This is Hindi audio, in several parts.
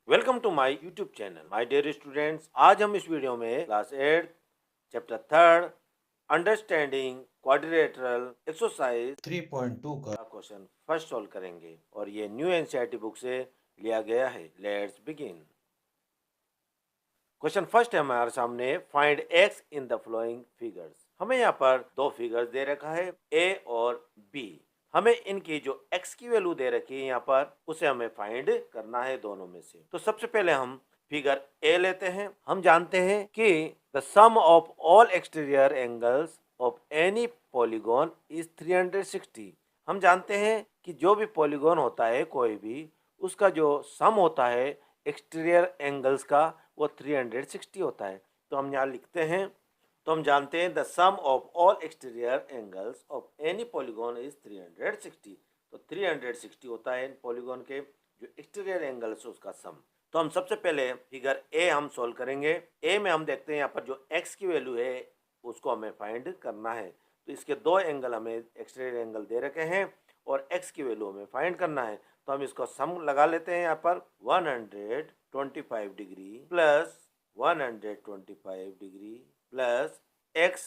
Welcome to my YouTube channel my dear students. आज हम इस वीडियो में class 8 chapter 3 understanding quadrilateral exercise 3.2 का क्वेश्चन फर्स्ट सॉल्व करेंगे और ये न्यू एनसीईआरटी बुक से लिया गया है। Let's begin. क्वेश्चन फर्स्ट है हमारे सामने, find x in the following figures. हमें यहाँ पर दो फिगर्स दे रखा है ए और बी। हमें इनकी जो x की वैल्यू दे रखी है यहाँ पर उसे हमें फाइंड करना है दोनों में से। तो सबसे पहले हम फिगर ए लेते हैं। हम जानते हैं कि the sum of all exterior angles of any polygon is 360। हम जानते हैं कि जो भी पॉलीगॉन होता है कोई भी, उसका जो सम होता है एक्सटीरियर एंगल्स का वो 360 होता है। तो हम यहाँ लिखते हैं, तो हम जानते हैं the sum of all exterior angles of any polygon is 360। तो 360 होता है इन पॉलीगॉन के जो एक्सटीरियर एंगल्स उसका सम। तो हम सबसे पहले फिगर ए हम सोल्व करेंगे। ए में हम देखते हैं यहाँ पर जो एक्स की वैल्यू है उसको हमें फाइंड करना है। तो इसके दो एंगल हमें एक्सटीरियर एंगल दे रखे हैं और एक्स की वैल्यू हमें फाइंड करना है। तो हम इसको सम लगा लेते हैं। यहाँ पर 125 degree plus 125 degree plus x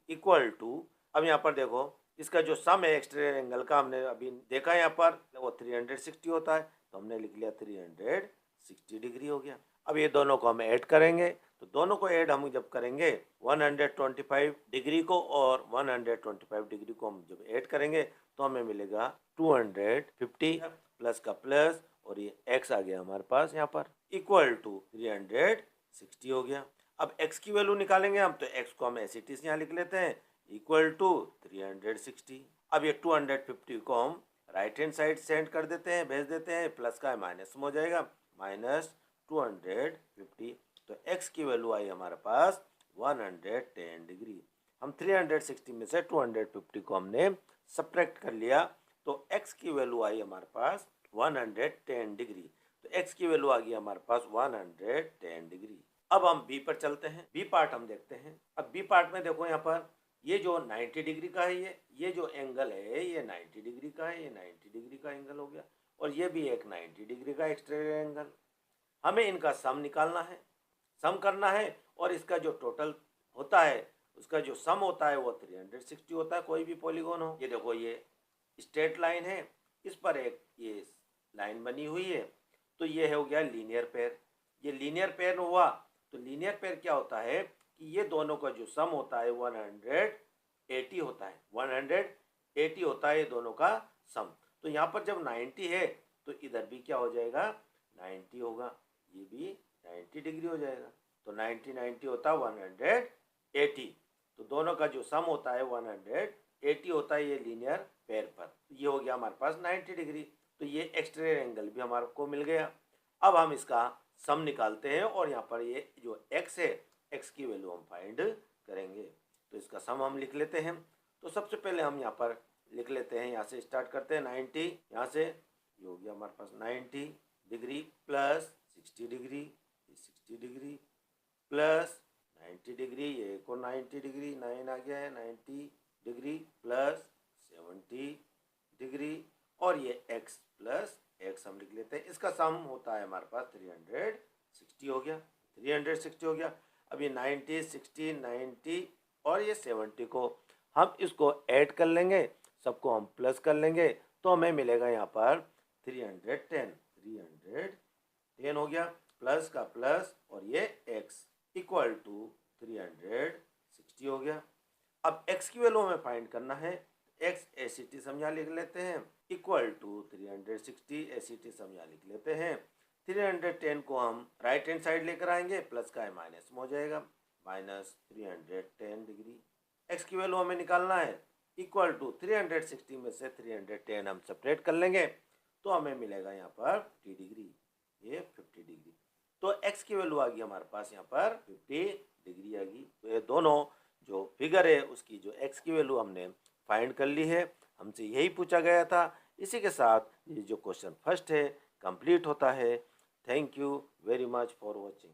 equal to, अब यहाँ पर देखो इसका जो सम है एक्सटीरियर एंगल का हमने अभी देखा यहाँ पर वो 360 होता है, तो हमने लिख लिया 360 डिग्री हो गया। अब ये दोनों को हम ऐड करेंगे, तो दोनों को ऐड हम जब करेंगे 125 डिग्री को और 125 डिग्री को हम जब ऐड करेंगे तो हमें मिलेगा 250 प्लस का प्लस और ये x आ गया हमारे पास यहाँ पर इक्वल टू 360 हो गया। अब x की वैल्यू निकालेंगे हम, तो x को हम एस इट इज यहाँ लिख लेते हैं इक्वल टू 360। अब ये 250 को हम राइट हैंड साइड सेंड कर देते हैं, भेज देते हैं, प्लस का माइनस में हो जाएगा माइनस 250। तो x की वैल्यू आई हमारे पास 110 डिग्री। हम 360 में से 250 को हमने सब्ट्रैक्ट कर लिया, तो x की वैल्यू आई हमारे पास 110 डिग्री। तो x की वैल्यू आ गई हमारे पास 110 डिग्री। अब हम b पर चलते हैं। b पार्ट हम देखते हैं। अब b पार्ट में देखो यहाँ पर ये जो 90 डिग्री का है, ये जो एंगल है ये 90 डिग्री का है, ये 90 डिग्री का एंगल हो गया और ये भी एक 90 डिग्री का एक्सटीरियर एंगल। हमें इनका सम निकालना है, सम करना है, और इसका जो टोटल होता है उसका जो सम होता है वो 360 होता है, कोई भी पॉलीगॉन हो। ये देखो ये स्ट्रेट लाइन है, इस पर एक ये लाइन बनी हुई है, तो ये हो गया लीनियर पेयर। ये लीनियर पेयर हुआ, तो लीनियर पेयर क्या होता है कि ये दोनों का जो सम होता है 180 होता है, 180 होता है ये दोनों का सम। तो यहाँ पर जब 90 है तो इधर भी क्या हो जाएगा 90 होगा, ये भी 90 डिग्री हो जाएगा। तो 90 होता है 180। तो दोनों का जो सम होता है 180 होता है ये लीनियर पेयर पर। ये हो गया हमारे पास 90 डिग्री। तो ये एक्सटीरियर एंगल भी हमारे को मिल गया। अब हम इसका सम निकालते हैं और यहाँ पर ये जो x है x की वैल्यू हम फाइंड करेंगे। तो इसका सम हम लिख लेते हैं। तो सबसे पहले हम यहाँ पर लिख लेते हैं, यहाँ से स्टार्ट करते हैं 90, यहाँ से ये हो गया हमारे पास 90 degree plus 60 degree, 60 degree plus 90 degree, ये को 90 डिग्री 9 आ गया है 90 डिग्री प्लस 70 डिग्री और ये x प्लस x हम लिख लेते हैं। इसका सम होता है हमारे पास 360 हो गया, 360 हो गया। अब ये 90 60 90 और ये 70 को हम इसको ऐड कर लेंगे, सबको हम प्लस कर लेंगे, तो हमें मिलेगा यहाँ पर 310 हो गया, प्लस का प्लस और ये x इक्वल टू 360 हो गया। अब x की वैल्यू हमें फाइंड करना है, x एस टी हम यहाँ लिख लेते हैं इक्वल टू 360 एस टी हम यहाँ लिख लेते हैं। 310 को हम राइट हैंड साइड लेकर आएंगे, प्लस का है माइनस में हो जाएगा माइनस 310 डिग्री। x की वैल्यू हमें निकालना है इक्वल टू 360 में से 310 हम सेपरेट कर लेंगे, तो हमें मिलेगा यहाँ पर 50 डिग्री, ये 50 डिग्री। तो x की वैल्यू आ गई हमारे पास यहाँ पर 50 डिग्री आ गई। तो ये दोनों जो फिगर है उसकी जो x की वैल्यू हमने फाइंड कर ली है, हमसे यही पूछा गया था। इसी के साथ ये जो क्वेश्चन फर्स्ट है कंप्लीट होता है। Thank you very much for watching.